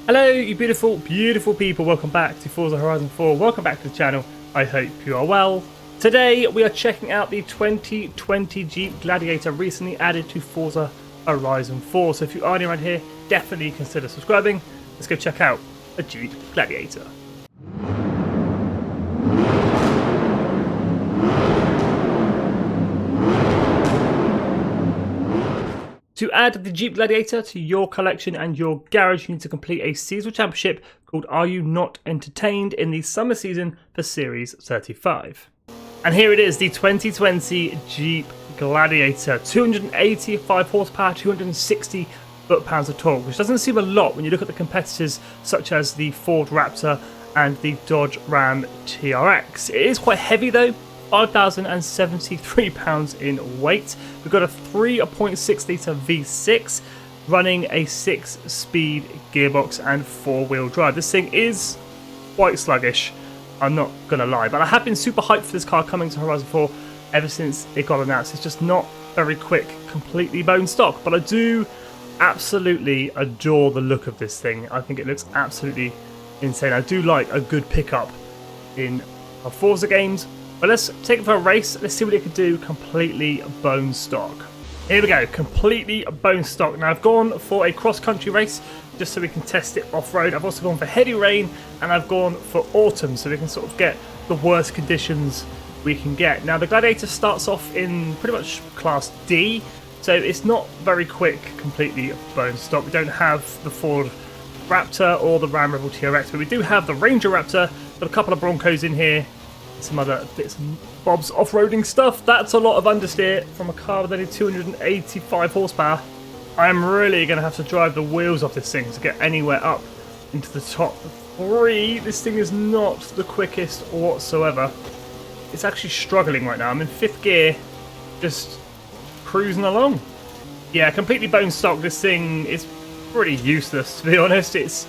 Hello you beautiful, beautiful people, welcome back to Forza Horizon 4, welcome back to the channel, I hope you are well. Today we are checking out the 2020 Jeep Gladiator recently added to Forza Horizon 4, so if you are new around here, definitely consider subscribing. Let's go check out a Jeep Gladiator. To add the Jeep Gladiator to your collection and your garage, you need to complete a seasonal championship called Are You Not Entertained in the summer season for Series 35. And here it is, the 2020 Jeep Gladiator. 285 horsepower, 260 foot-pounds of torque, which doesn't seem a lot when you look at the competitors such as the Ford Raptor and the Dodge Ram TRX. It is quite heavy though. 5,073 pounds in weight. We've got a 3.6 litre V6 running a 6-speed gearbox and 4-wheel drive. This thing is quite sluggish, I'm not gonna lie, but I have been super hyped for this car coming to Horizon 4 ever since it got announced. It's just not very quick, completely bone stock, but I do absolutely adore the look of this thing. I think it looks absolutely insane. I do like a good pickup in our Forza games. But let's take it for a race. Let's see what it can do completely bone stock. Here we go, completely bone stock. Now I've gone for a cross-country race just so we can test it off-road. I've also gone for heavy rain and I've gone for autumn so we can sort of get the worst conditions we can get. Now the Gladiator starts off in pretty much class D, so it's not very quick, completely bone stock. We don't have the Ford Raptor or the Ram Rebel TRX, but we do have the Ranger Raptor, got a couple of Broncos in here, some other bits and bobs off-roading stuff. That's a lot of understeer from a car with only 285 horsepower. I'm really going to have to drive the wheels off this thing to get anywhere up into the top 3. This thing is not the quickest whatsoever. It's actually struggling right now. I'm in 5th gear, just cruising along. Yeah, completely bone stock. This thing is pretty useless, to be honest. It's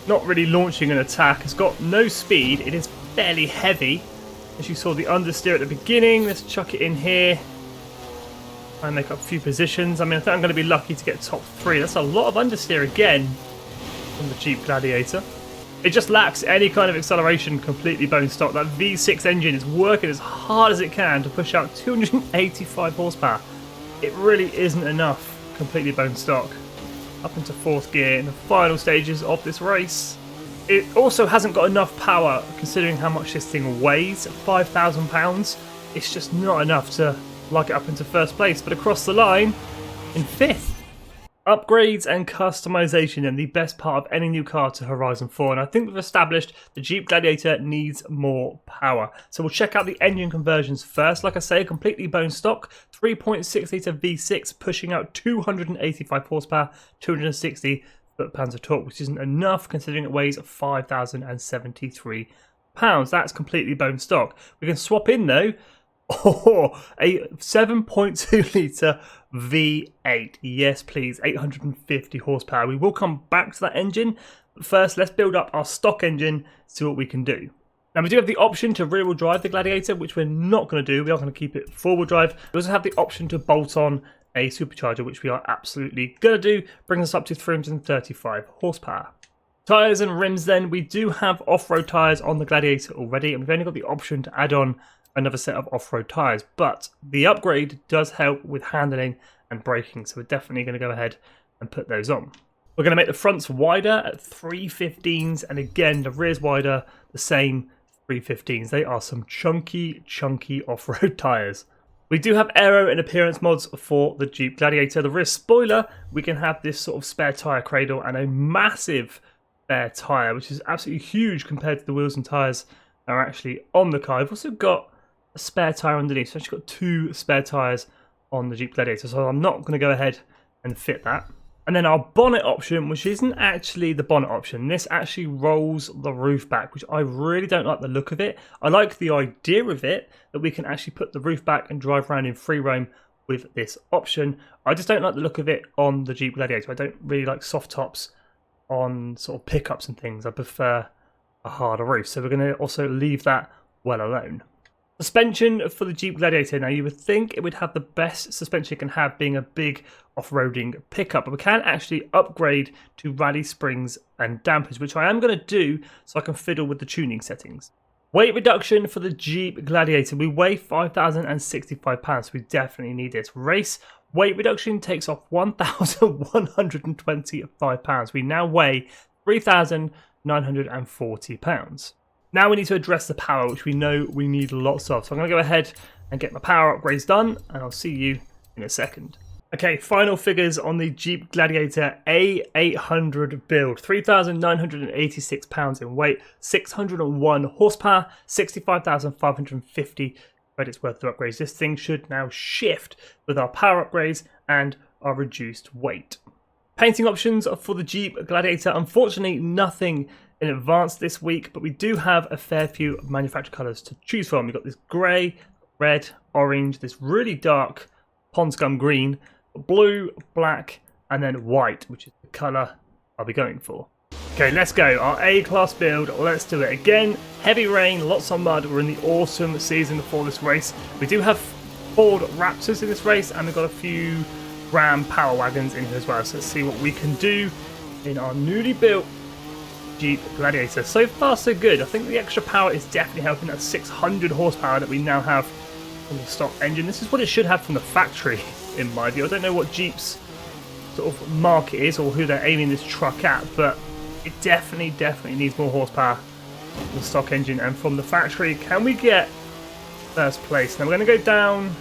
not really launching an attack. It's got no speed. It is fairly heavy. As you saw the understeer at the beginning, let's chuck it in here. Try and make up a few positions. I mean, I think I'm going to be lucky to get top 3. That's a lot of understeer again from the Jeep Gladiator. It just lacks any kind of acceleration, completely bone stock. That V6 engine is working as hard as it can to push out 285 horsepower. It really isn't enough, completely bone stock. Up into 4th gear in the final stages of this race. It also hasn't got enough power, considering how much this thing weighs, 5,000 pounds. It's just not enough to lug it up into 1st place, but across the line, in 5th. Upgrades and customization and the best part of any new car to Horizon 4, and I think we've established the Jeep Gladiator needs more power. So we'll check out the engine conversions first. Like I say, completely bone stock, 3.6 litre V6 pushing out 285 horsepower, 260 foot-pounds of torque, which isn't enough considering it weighs 5,073 pounds. That's completely bone stock. We can swap in though a 7.2 litre V8. Yes please, 850 horsepower. We will come back to that engine, but first let's build up our stock engine, see what we can do. Now we do have the option to rear-wheel drive the Gladiator, which we're not going to do. We are going to keep it four-wheel drive. We also have the option to bolt on a supercharger, which we are absolutely going to do. Brings us up to 335 horsepower. Tyres and rims then. We do have off-road tyres on the Gladiator already, and we've only got the option to add on another set of off-road tyres. But the upgrade does help with handling and braking, so we're definitely going to go ahead and put those on. We're going to make the fronts wider at 315s, and again, the rears wider, the same 315s. They are some chunky off-road tyres. We do have aero and appearance mods for the Jeep Gladiator. The rear spoiler, we can have this sort of spare tyre cradle and a massive spare tyre, which is absolutely huge compared to the wheels and tyres that are actually on the car. We've also got a spare tyre underneath, so I've actually got 2 spare tyres on the Jeep Gladiator, so I'm not going to go ahead and fit that. And then our bonnet option, which isn't actually the bonnet option. This actually rolls the roof back, which I really don't like the look of it. I like the idea of it, that we can actually put the roof back and drive around in free roam with this option. I just don't like the look of it on the Jeep Gladiator. I don't really like soft tops on sort of pickups and things. I prefer a harder roof. So we're going to also leave that well alone. Suspension for the Jeep Gladiator. Now you would think it would have the best suspension it can have, being a big off-roading pickup, but we can actually upgrade to rally springs and dampers, which I am going to do so I can fiddle with the tuning settings. Weight reduction for the Jeep Gladiator. We weigh 5,065 pounds, so we definitely need this. Race weight reduction takes off 1,125 pounds. We now weigh 3,940 pounds. Now we need to address the power, which we know we need lots of. So I'm going to go ahead and get my power upgrades done, and I'll see you in a second. Okay, final figures on the Jeep Gladiator A800 build. 3,986 pounds in weight, 601 horsepower, 65,550 credits worth of upgrades. This thing should now shift with our power upgrades and our reduced weight. Painting options for the Jeep Gladiator. Unfortunately, nothing in advance this week, but we do have a fair few manufacturer colours to choose from. We've got this grey, red, orange, this really dark pond scum green, blue, black, and then white, which is the colour I'll be going for. Okay, let's go. Our A-class build, let's do it. Again, heavy rain, lots of mud. We're in the autumn season for this race. We do have Ford Raptors in this race, and we've got a few Ram Power Wagons in here as well. So let's see what we can do in our newly built Jeep Gladiator. So far, so good. I think the extra power is definitely helping. That 600 horsepower that we now have from the stock engine. This is what it should have from the factory, in my view. I don't know what Jeep's sort of market is or who they're aiming this truck at, but it definitely needs more horsepower from the stock engine and from the factory. Can we get first place? Now we're going to go down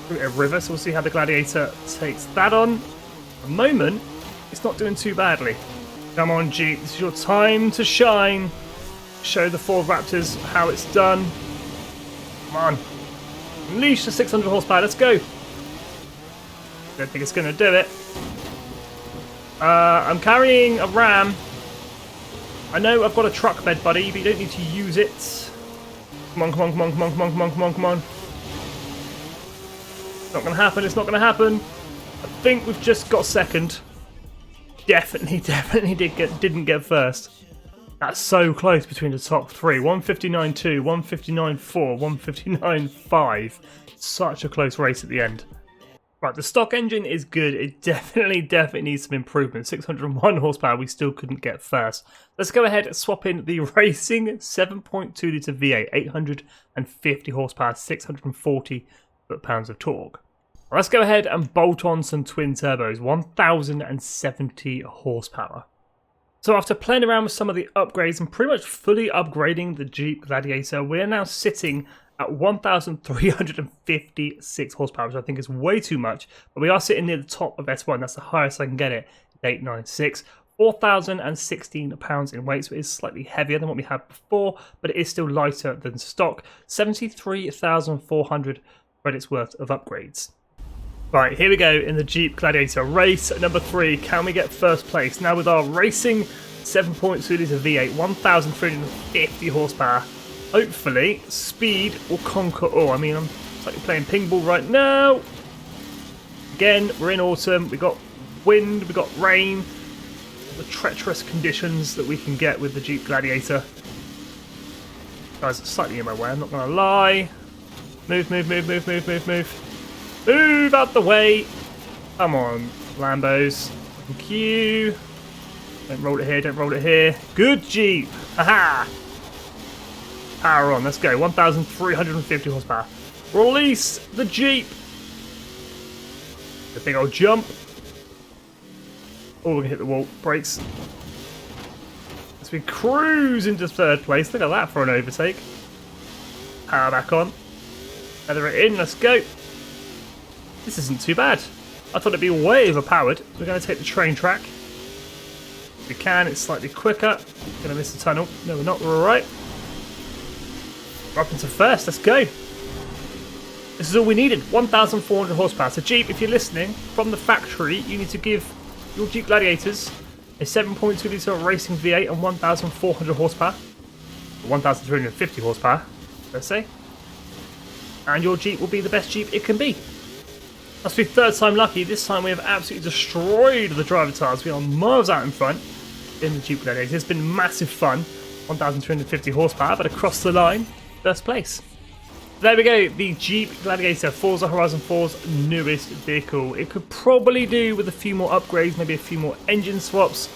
through a river, so we'll see how the Gladiator takes that on. At the moment, it's not doing too badly. Come on, Jeep, this is your time to shine. Show the Ford Raptors how it's done. Come on. Unleash the 600 horsepower, let's go. Don't think it's going to do it. I'm carrying a Ram. I know I've got a truck bed, buddy, but you don't need to use it. Come on, come on, come on, come on, come on, come on, come on, come on. It's not going to happen, it's not going to happen. I think we've just got second. Definitely didn't get first. That's so close between the top three. 159.2, 159.4, 159.5. Such a close race at the end. Right, the stock engine is good. It definitely needs some improvement. 601 horsepower, we still couldn't get first. Let's go ahead and swap in the racing 7.2 litre V8, 850 horsepower, 640 foot-pounds of torque. Let's go ahead and bolt on some twin turbos, 1,070 horsepower. So after playing around with some of the upgrades and pretty much fully upgrading the Jeep Gladiator, we're now sitting at 1,356 horsepower, which I think is way too much, but we are sitting near the top of S1. That's the highest I can get it, 896. 4,016 pounds in weight, so it is slightly heavier than what we had before, but it is still lighter than stock. 73,400 credits worth of upgrades. Right, here we go in the Jeep Gladiator. Race number 3. Can we get first place? Now with our racing 7.2 litre V8, 1,350 horsepower. Hopefully, speed will conquer all. I mean, I'm slightly playing ping ball right now. Again, we're in autumn. We've got wind, we've got rain. The treacherous conditions that we can get with the Jeep Gladiator. Guys, it's slightly in my way, I'm not going to lie. Move, move, move, move, move, move, move. Move out the way. Come on, Lambos. Thank you. Don't roll it here, don't roll it here. Good Jeep. Haha. Power on, let's go. 1,350 horsepower. Release the Jeep. A big old jump. Oh, we're going to hit the wall. Brakes. As we cruise into third place. Look at that for an overtake. Power back on. Feather it in, let's go. This isn't too bad. I thought it'd be way overpowered. We're going to take the train track. If we can, it's slightly quicker. Going to miss the tunnel. No, we're not. We're alright. We're up into first. Let's go. This is all we needed. 1,400 horsepower. So Jeep, if you're listening, from the factory, you need to give your Jeep Gladiators a 7.2 litre racing V8 and 1,400 horsepower. 1,350 horsepower, let's say. And your Jeep will be the best Jeep it can be. Must be third time lucky. This time we have absolutely destroyed the driver tires. We are miles out in front in the Jeep Gladiator. It's been massive fun. 1,250 horsepower, but across the line, first place. There we go, the Jeep Gladiator, Forza Horizon 4's newest vehicle. It could probably do with a few more upgrades, maybe a few more engine swaps,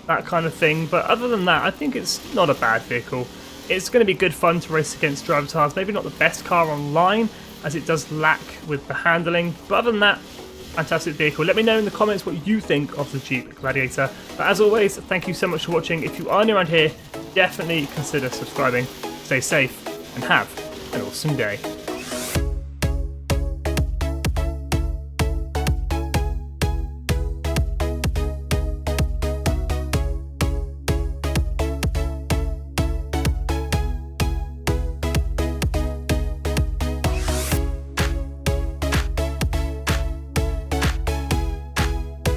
that kind of thing. But other than that, I think it's not a bad vehicle. It's going to be good fun to race against Drivatars. Maybe not the best car online, as it does lack with the handling. But other than that, fantastic vehicle. Let me know in the comments what you think of the Jeep Gladiator. But as always, thank you so much for watching. If you are new around here, definitely consider subscribing. Stay safe and have an awesome day.